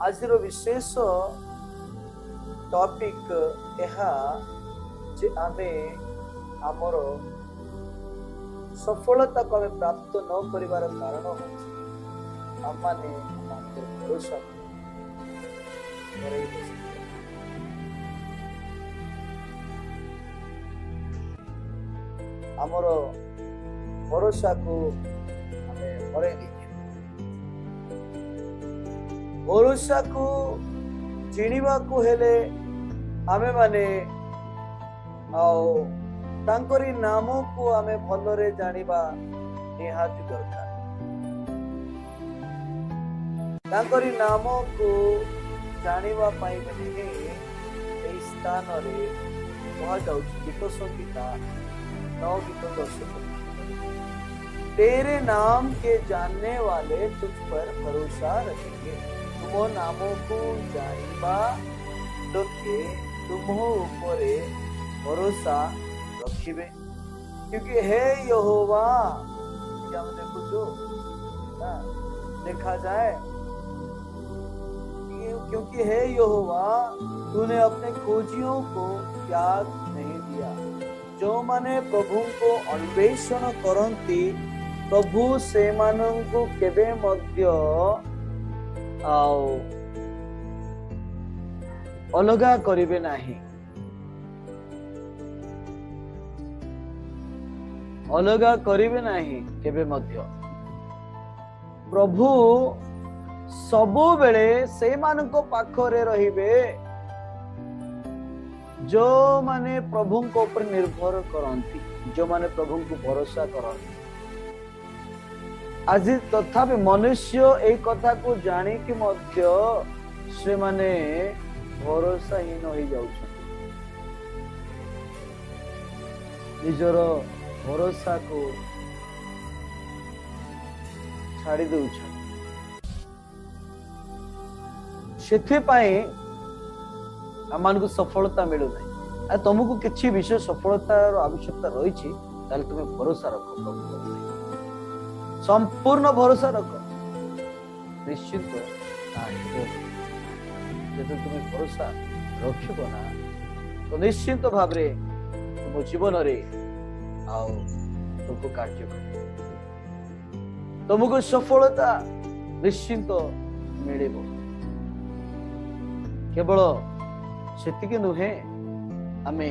आज विशेष टॉपिक यह जे आमे आमर सफलता को आमे प्राप्त न करिवार कारण होछि आम माने भरोसा आमर भरोसा को आमे हरै दी भरोसा को चिनिबा को हेले आमे माने तांकरी नाम को आमे भलरे जानिबा निहाती दरकार। तांकरी नाम को जानिबा पाई बेले एई स्थान रे कहा जाउछि गीत संगीता 9 गीत 10 तेरे नाम के जानने वाले तुझ पर भरोसा रखेंगे। तुम नामों को जानिबा लोके तुम ऊपरे भरोसा रखिबे क्योंकि हे यहोवा क्या हम देखो देखा जाए क्योंकि हे यहोवा तूने अपने खोजियों को याद नहीं दिया। जो माने प्रभु को अन्वेषण करती प्रभु से मानंकु केबे मध्य अलगा करिवे नाही अलगा करिवे नाही केबे मध्य प्रभु सबु बेले से मानको पाखरे रहिबे जो माने प्रभु को ऊपर निर्भर करती जो माने प्रभु को भरोसा करती। आज तथापि मनुष्य एक कथा को जानी कि मध्य से माने भरोसाहीन हो जाउछ निजर भरोसा को छाड़ी दउछ। सेथे पाए आमान को सफलता मिलु नहीं आ तुमको किछि विशेष सफलता आवश्यकता रही ताले तुम भरोसा रखो प्रभु संपूर्ण भरोसा रखो निश्चित जब तुम भरोसा रखिब ना तो निश्चित भाव रे तुम जीवन रे तुमको कार्य तुमको सफलता निश्चित मिलिब। केवल सेतिके नुहे आमे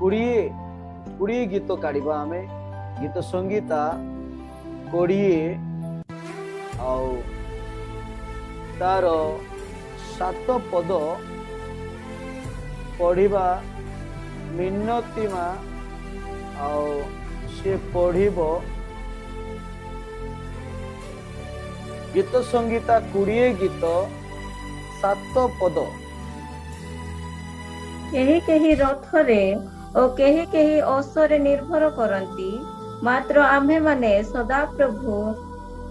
20 गीत काढ़ा आमे गीत संगीता 20 तार 7 पद पढ़िबा मिनती मा से पढ़िब गीत संगीता 20 गीत 7 पद केही केही रथरे और केही केही असरे निर्भर करती मात्र आम्हे माने सदा प्रभु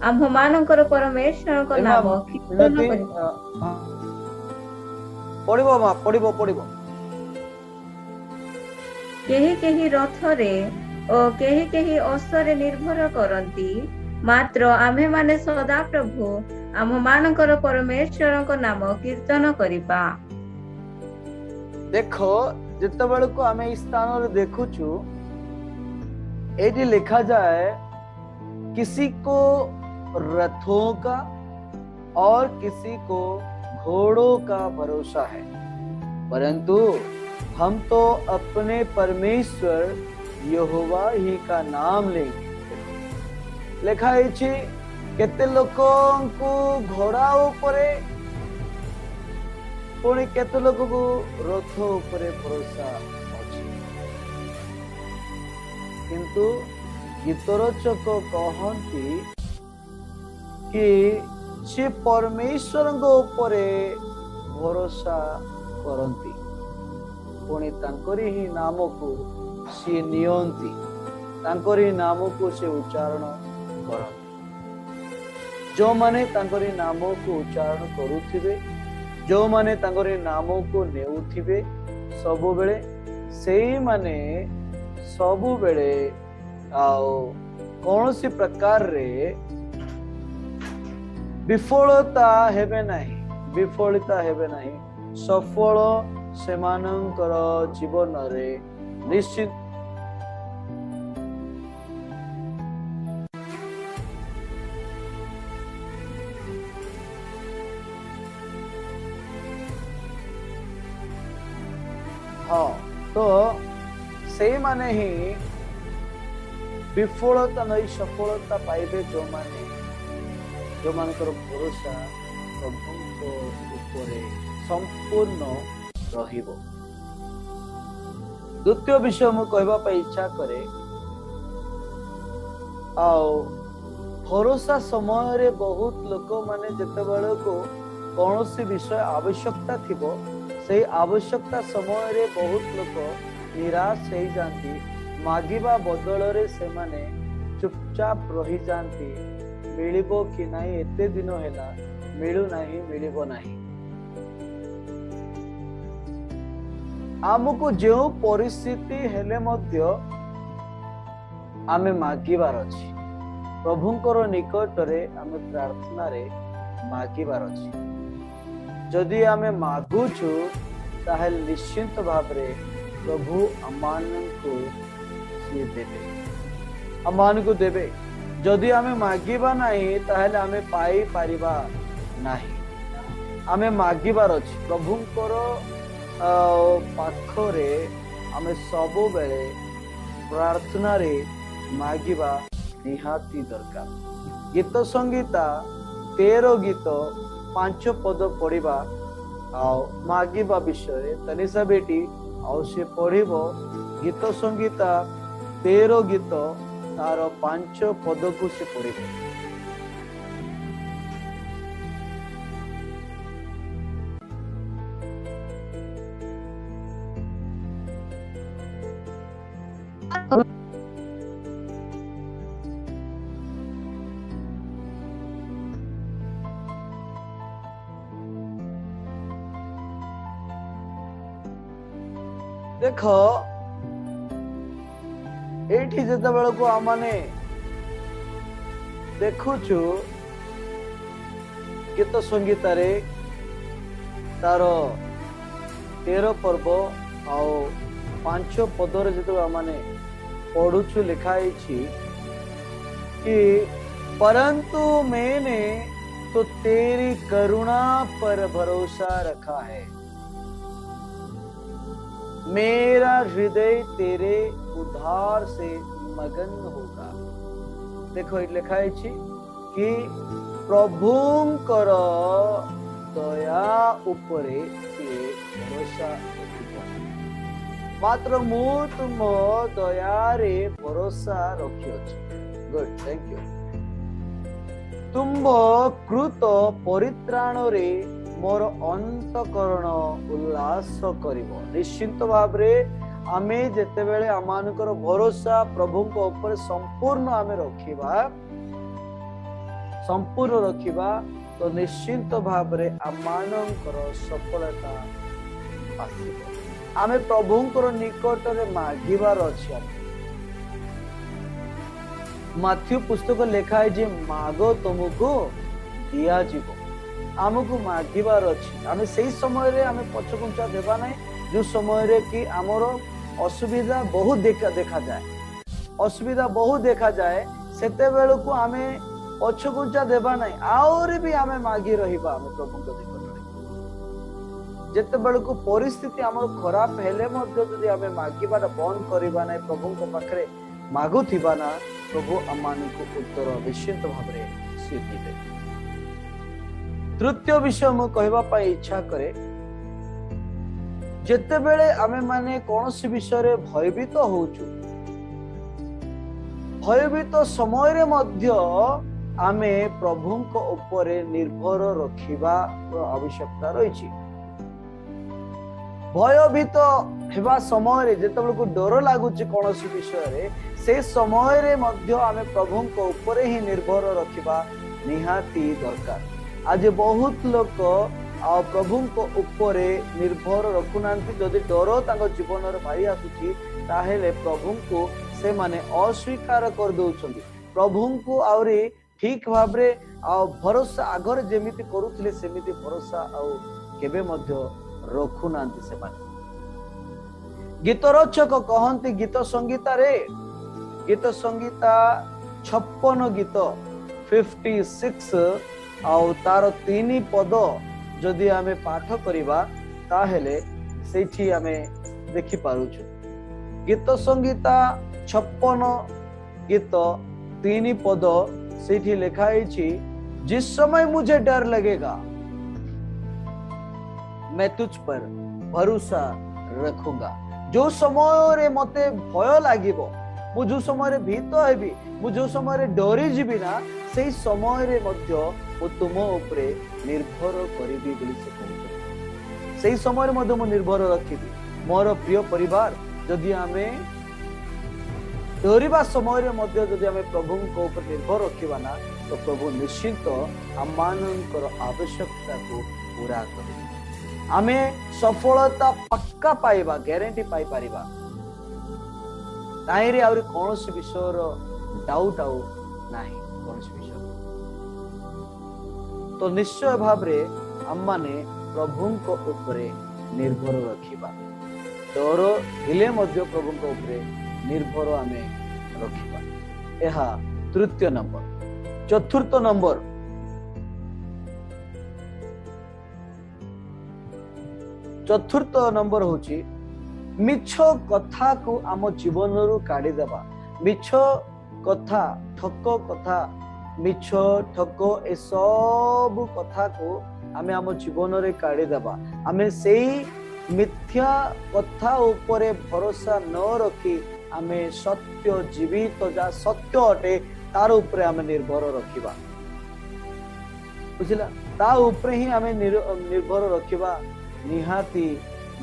आम्ह मानकर परमेश्वर को नाम कीर्तन करिबो। पढ़िबो मा पढ़िबो केही केही रथरे और केही केही असरे निर्भर करती मात्र आम्हे माने सदा प्रभु आम्ह मानकर परमेश्वर को नाम कीर्तन करिबा। देखो जिते बेल को आम स्थान रे देखुचु एटी लिखा जाए किसी को रथों का और किसी को घोड़ों का भरोसा है परंतु हम तो अपने परमेश्वर यहोवा ही का नाम लेंगे। लिखा है केते लोकों को घोड़ा ऊपरे पुणी केते लोक को रथ ऊपरे भरोसा अछि किंतु गीतरचक कहती कि से परमेश्वर ऊपरे भरोसा करती पुणी तांकरी ही नाम को सी नियंती तांकरी नाम को से उच्चारण करती। जो माने तांकरी नाम को उच्चारण करुथिबे जो माने तांकरी नाम को नेउथिबे सबु बेले सेही माने सबु बेले कौन सी प्रकार रे विफलता हेबे नहीं विफलिता हेबे नाही, सफल सेमानंकर जीवन रे निश्चित हाँ तो से माने ही विफलता नहीं सफलता पाइबे जो माने जो मानकर भरोसा प्रभु ऊपर संपूर्ण रहिबो। द्वितीय विषय मु कहबा पे इच्छा करे आओ भरोसा समय रे बहुत लोक माने जते बेले को कौनसी विषय आवश्यकता थिबो से आवश्यकता समय रे बहुत लोक निराश हो जाती, मागिबा बदल रे से माने चुपचाप रही जाती, मिलिबो कि नहीं एते दिन हैला मिलू नहीं मिलिबो नहीं। आमको जो परिस्थिति हेले मध्य आमे मागिबार अछि, प्रभुंकर निकट रे आमे प्रार्थना रे मागिबार अछि। जदि आमे मागुछु ताहेल निश्चित भाव रे प्रभु अमान को सिए देबे, अमान को देबे। जदि आमे मागिबा नहीं ताहेल आमे पाई पारिबा नहीं। आमे मागिबार अछि प्रभुंकर पाखरे आमे सब बेले प्रार्थना रे मागिबा निहाती दरकार। गीत संगीता 13 गीत 5 पद पढ़िबा आउ मागिबा विषय तनिषा बेटी आउ से पढ़िबो। गीत संगीता 13 गीत तार 5 पद को से पढ़िबो। देख एठी जते बेल को आमाने देखुछु गीत संगीत रे तार 13 पर्व आउ 5 पद रे जते आमाने पढ़ुछु लिखाई छी कि परंतु मैंने तो तेरी करुणा पर भरोसा रखा है, मेरा हृदय तेरे उद्धार से मगन होगा। देखो लिखा है कि प्रभुंकर दया उपरे से भरोसा रखिबो, मात्र मु तुम दया रे भरोसा रखी अछि। Good, thank you. तुम कृत परित्राण रे मोर अंतकरण उल्लास करिवो। निश्चित भाव रे आमे जेते बेले आमानकर भरोसा प्रभु को ऊपर संपूर्ण आमे रखिबा तो निश्चित भाव रे आमानकर सफलता आसीबो। आमे प्रभुंकर निकट रे मागिबार अछि। माथ्यू पुस्तक लेखा है जे मागो तुमको दिया जीवो। आमको मागिबार अछि। आमे सही समय रे आमे पछकुंचा देबा नै, जो समय रे कि हमर असुविधा बहुत देखा जाए, असुविधा बहुत देखा जाए, सेते बेल को आमे पछकुंचा देबा नै, और भी आमे मागी रहिबा आमे प्रभु को निकट रे। जेते बेल को परिस्थिति हमर खराब हेले मध्य जदि आमे मागिबाटा बंद करिबा नै, प्रभु को पाखरे मागुथिबा ना, प्रभु अमान को उत्तर निश्चित भाव रे से दिबे। तृतीय विषय मु कहबा पाई इच्छा करे, जेते बेले आमे माने कोनोसी विषय रे भयभीत होउछु, भयभीत समय रे मध्य आमे प्रभु को ऊपर निर्भर रखिबा आवश्यकता रहिछि। भयभीत हेबा समय रे जेते बेले को डर लागुछि कोनोसी विषय रे, से समय रे मध्य आमे प्रभु को ऊपर ही निर्भर रखिबा निहाती दरकार। आज बहुत लोक आ प्रभु को ऊपर निर्भर रखुनांती। जदि डर तांको जीवन रे भारी आसुची ताहेले प्रभु को से माने अस्वीकार कर दउछंती। प्रभु को आउरी ठीक भाव रे आ भरोसा आगर जेमिति करुथिले सेमिति भरोसा आ केबे मध्य रखु नांती से माने। गीत रचक कहंती गीत संगीता रे, गीत संगीता 56 गीत 56 आउ तार 3 पद जदि आमे पाठ करिबा ताहेले सेठी आमे देखि पारुछु। गीत संगीता 56 गीत 3 पद सेठी लिखा है, जिस समय मुझे डर लगेगा मैं तुझ पर भरोसा रखूंगा। जो समय रे मते भय लागिबो, मु जो समय रे भीत हेबी, मु जो समय रे डरी जीबी ना, सेही समय रे मध्य मु तुम उपरे निर्भर करिबी बोली से कहते। सेही समय रे मध्य मु निर्भर रखिबी। मोर प्रिय परिवार, जदि आमे डरिबा समय रे मध्य जदि आमे प्रभु को ऊपर निर्भर रखिबा ना, तो प्रभु निश्चित आमानकर आवश्यकता को पूरा करिबे। आमे सफलता पक्का पाइबा, ग्यारंटी पाई परिबा। ताइरे आउरी कोनोसी विषयर डाउट आउ नाही, कोनोसी विषय तो निश्चय भाव रे हम माने प्रभु को ऊपरे निर्भर रखिबा। डर हेले मध्य प्रभु को ऊपरे निर्भर आमे रखिबा। एहा तृतीय नंबर। चतुर्थ नंबर, चतुर्थ नंबर होची मिछ कथा को आम जीवन रु काढ़ी देबा। मिछ कथा, ठक कथा, मिछ ठक ए सब कथा को आमे आम जीवन रे काढ़ी देबा। आमे सेही मिथ्या कथा उपरे भरोसा न रखी आमे सत्य जीवित जा सत्य अटे तार उपरे आमे निर्भर रखिबा। बुझिला, ता उपरे ही आमे निर्भर रखिबा निहाती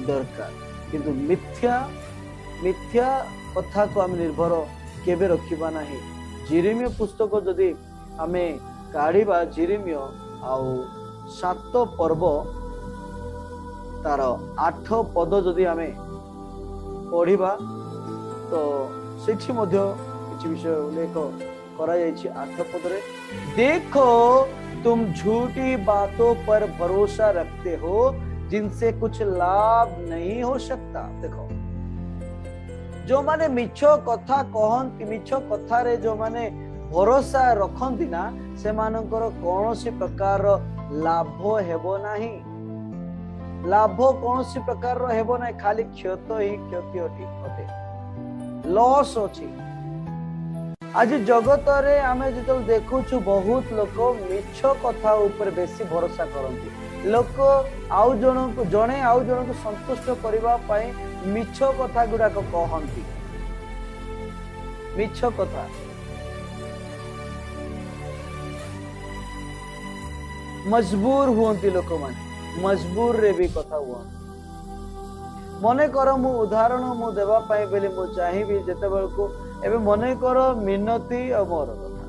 दरकार। किंतु मिथ्या कथा को आमे निर्भर केबे रखिबा नाही। जिरेमिया पुस्तक जदि आमे काढ़िबा, जिरेमिया आउ 7 पर्व तार 8 पद जदि आमे पढ़िबा तो सेठी मध्य किछि विषय उल्लेख करा जायछि। 8 पद रे, देखो तुम झूठी बातों पर भरोसा रखते हो जिनसे कुछ लाभ नहीं हो सकता। देखो, जो माने मिछो कथा कहंती, मिछो कथा रे जो माने भरोसा रखंती ना, से मानकर कोनोसी प्रकार लाभ हेबो नाही। लाभ कोनोसी प्रकार हेबो नाही, खाली क्षत ही क्षति होते, लॉस अछि। आज जगत रे आमे जेतो देखुछु बहुत लोक मिछ कथा ऊपर बेसी भरोसा करंती। लोक आउ जने आउ जन को संतुष्ट करबा पई मिछ कथा गुडा को कहंती। मिछ कथा मजबूर हुंती, लोक माने मजबूर रे भी कथा हुंती। मने कर मु उदाहरण मु देबा पई बेले मु चाहिबी जते बेल को एबे मने कर मिनती और मोर कथा।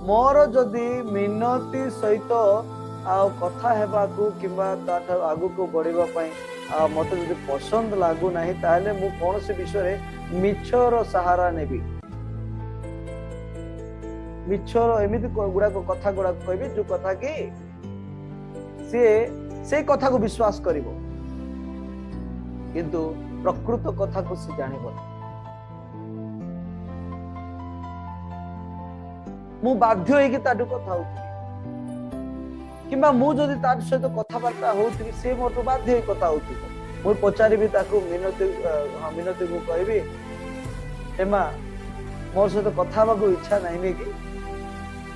मोर जदी मिनती सहित आ कथा हेबा को किबा ताठ आगु को बढ़िबा पई मते जदी पसंद लागु नाही, ताहले मु कोनोसी विषय रे मिछर सहारा नेबी। मिछर एमिति गुडा को कथा गुडा कहबी जो कथा की से कथा को विश्वास करिवो, किंतु प्रकृत कथा को से जानिबो। मु बाध्य होई कि ताडू कथा होती किबा मु जदी तार सहित कथाबार्ता होती, से मोर तो बाध्य होई कथा होती। मु पचारिबी ताकू मिनती को कहबी, एमा मोर सहित कथा बाकू इच्छा नाही ने कि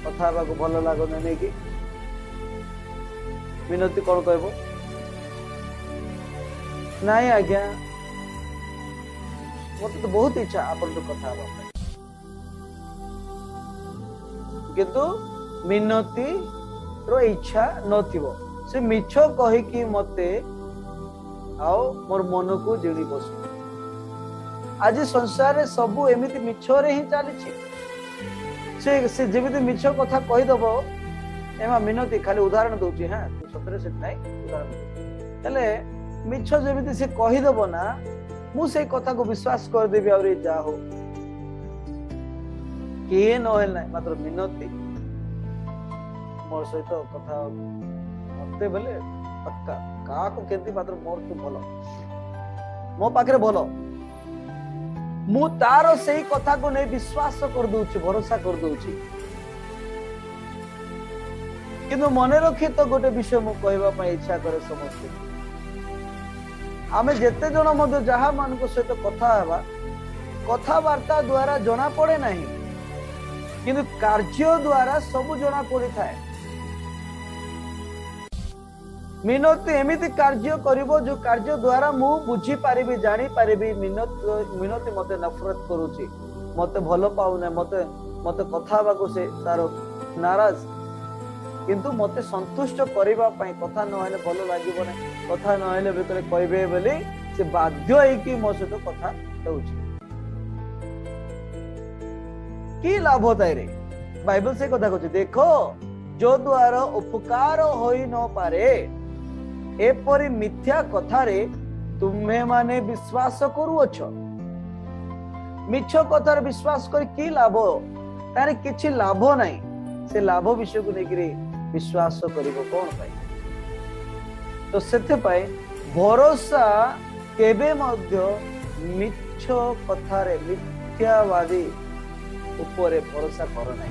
कथा बाकू भलो लागो नै कि। मिनती कोन कहबो, नाही आज्ञा मोर तो बहुत इच्छा आपन तो कथा बा, किंतु मिनती रो इच्छा नथिबो। से मिछ कहि कि मते आओ मोर मन को जिणी बस। आज संसार रे सब एमिति मिछ रे ही चाली छी। से जेमिति मिछ कथा कहि दबो, एमा मिनती खाली उदाहरण दोची। हां, तू सतरे से नाही उदाहरण हेले मिछ जेमिति से कहि दबो ना, मु से कथा को विश्वास कर देबी और जा हो के न हेल नाही, मात्र मिनती मोर सहित कथा मते बेले पक्का का को केंती मात्र मोर तू भलो मो पाखरे भलो मु तार सेही कथा को नै विश्वास कर दूची भरोसा कर दूची किंतु मने रखी तो गोटे विषय मु कहबा पई इच्छा करे समस्त आमे जेते जण मध्य जहा मान को सहित कथा हेबा कथावार्ता द्वारा जना पड़े नहीं किंतु कार्य द्वारा सब जना पड़ी थाए मिनती एमिति कार्य करिवो जो कार्य द्वारा मु बुझी पारिबी जानी पारिबी मिनती मते नफरत करूची मते भलो पाउने मते मते कथा बाको से तारो नाराज किंतु मते संतुष्ट करिबा पई कथा न होले भलो लागिबो नै कथा न होले बेतले कहबे बोली से बाध्य है कि मो सहित कथा हेउची की लाभ होता है रे बाइबल से कथा कहते देखो जो द्वारा उपकार होई न पारे एपरी मिथ्या कथा रे तुम्हे माने विश्वास करूअछ मिछ कथार विश्वास कर की लाभ तारे किछि लाभ नाही से लाभ विषय को नेकरी विश्वास करिवो कोन पाई तो सेते पाई भरोसा केबे मध्य मिछ कथा रे मिथ्यावादी ऊपर भरोसा कर ना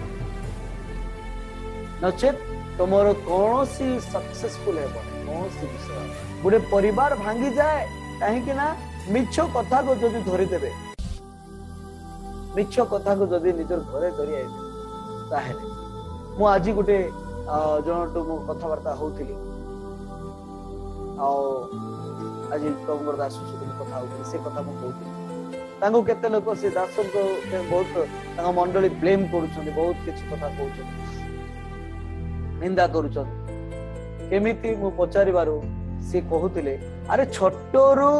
नचेत तुमर कौन सी सक्सेसफुल है कौन सी विषय गोटे परिवार भांगी जाए कहीं ना मिछ कथा को जदि धरी देबे मिछ कथा को जदि निजर घरे धरी आइबे ताहेले मु आज गोटे जनटू मु कथावार्ता होउथिली आ आज कमर दास कथा होउथिली से कथा मु कहउथिली तांगो केते लोक से दास को बहुत तांगो मंडली ब्लेम करूछन बहुत किछि कथा कहउछन निंदा करूछन केमिति मु पचारि बारो से कहउतिले अरे छोटोरु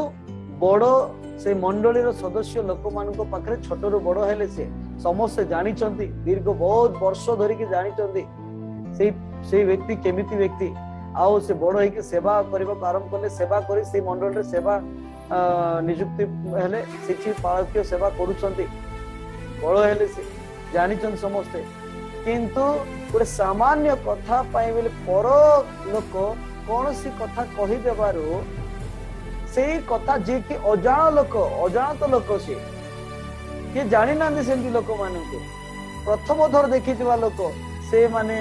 बड़ो से मंडली रो सदस्य लोक मान को पाखरे छोटोरु बड़ो हेले से समस्त जानि चंती दीर्घ बहुत वर्ष धरि के जानि चंती से व्यक्ति केमिति व्यक्ति आओ से बड़ो है कि सेवा करबा आरंभ करले सेवा करी से मंडल रे सेवा नियुक्ति हेले सिछि पालकीय सेवा करूछंती बड़ो हेले से जानिछन समस्ते किंतु गोटे सामान्य कथा पाई बेले पर लोक कौन सी कथा कहि देबारो सेही कथा जे कि अजाणत लोक से कि जानि नांदी सेंती लोक माननको प्रथम थर देखिथिबा लोक से माने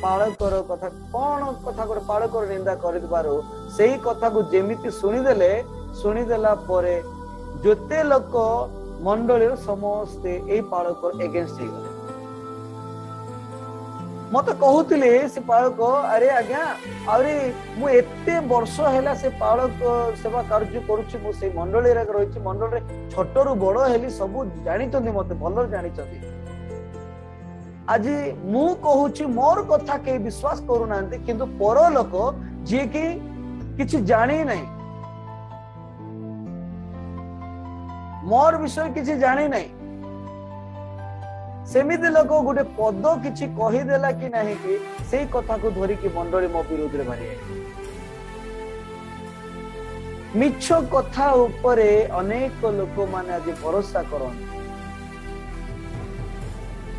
पालकर कथा कौन कथा गोटे पालकर निंदा करबारो सेही कथा को जेमिति सुनी देला परे जोते लोक मंडली समस्ते ए पालकर एगेंस्ट हे गले मते कहउतिले से पालक अरे आज्ञा अरे मु एते वर्ष हैला से पालक सेवा कार्य करूछि मु से मंडली रे रहिछि मंडल रे छोटरू बड़ो हेली सब जानि चंदी मते भलो जानि चंदी आज मु कहूची मोर कथा के विश्वास करू नांती किंतु पर लोक जे कि किछि जानि नै मोर विषय किछि जानि नै सेमिति लोक गोटे पद किछि कहि देला कि नाही कि सेही कथा को धरि कि मंडली मो विरोध रे बारी मिछ कथा ऊपरे अनेक लोक माने आज भरोसा करन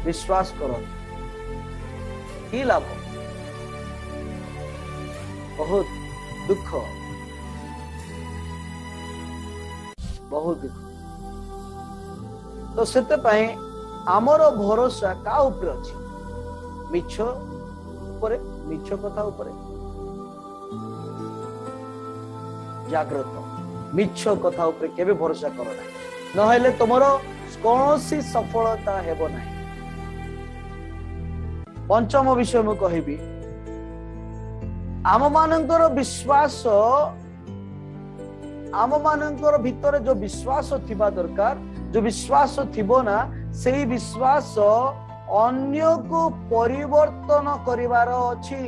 विश्वास करन की लाभ बहुत दुख तो सेते पई आमर भरोसा का ऊपर अछि मिछ ऊपर मिछ कथा ऊपर जागृत मिछ कथा ऊपर केबे भरोसा करो ना नहेले तमरो कोनोसी सफलता हेबो ना पंचम विषय मु कहिबी आम मानकर विश्वास आम मानकर भीतर जो विश्वास थिबा दरकार जो विश्वास थिबो ना सेही विश्वास अन्य को परिवर्तन करिवार अछि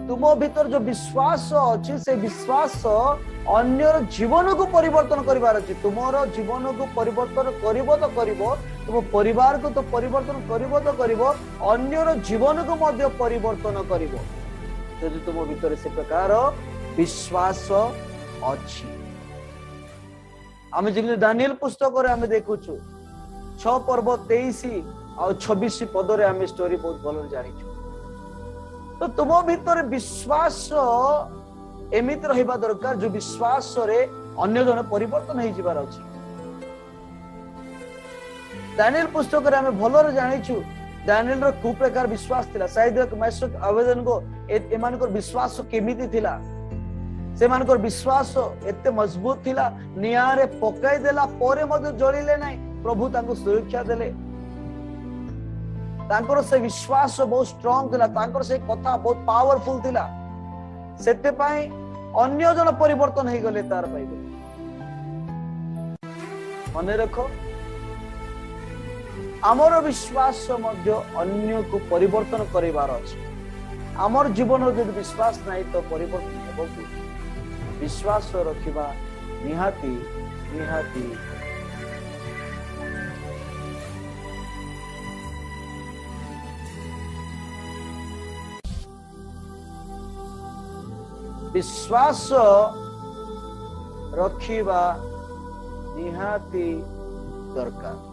तुम भीतर जो विश्वास अछि से विश्वास अन्य जीवन को परिवर्तन करिवार अछि तुमरो जीवन को परिवर्तन करिवो तो करिवो तुम परिवार को तो परिवर्तन करिवो तो करिवो अन्य जीवन को मध्य परिवर्तन करिवो यदि तुम भीतर से प्रकार विश्वास अछि आमे जिन दानिएल पुस्तक रे आमे देखुछु 6 पर्व 23 और 26 पदरे आम स्टोरी बहुत भल जानी। तो तुम भीतर विश्वास एमिति रहिबा दरकार जो विश्वास रे अन्य जन परिवर्तन हो जिबार अछि। दानिएल पुस्तक रे हमें भलरे जानिछु दानिएल रो कु प्रकार विश्वास थिला। शायद मैशक आवेदन को एमानकर विश्वास केमिति थिला, सेमानकर विश्वास एते मजबूत थिला नियारे पकाई देला परे मधे जळिले नै, प्रभु तांको सुरक्षा देले। तांकर से विश्वास बहुत स्ट्रांग थिला, तांकर से कथा बहुत पावरफुल थिला, सेते पई अन्य जन परिवर्तन हे गले तार पाई। मने रखो आमर विश्वास मध्य अन्य को परिवर्तन करिवार अछि। आमर जीवन रो जदि विश्वास नाही तो परिवर्तन हेबो कि? विश्वास रखिबा निहाती निहाती विश्वास रखिबा निहाती दरकार।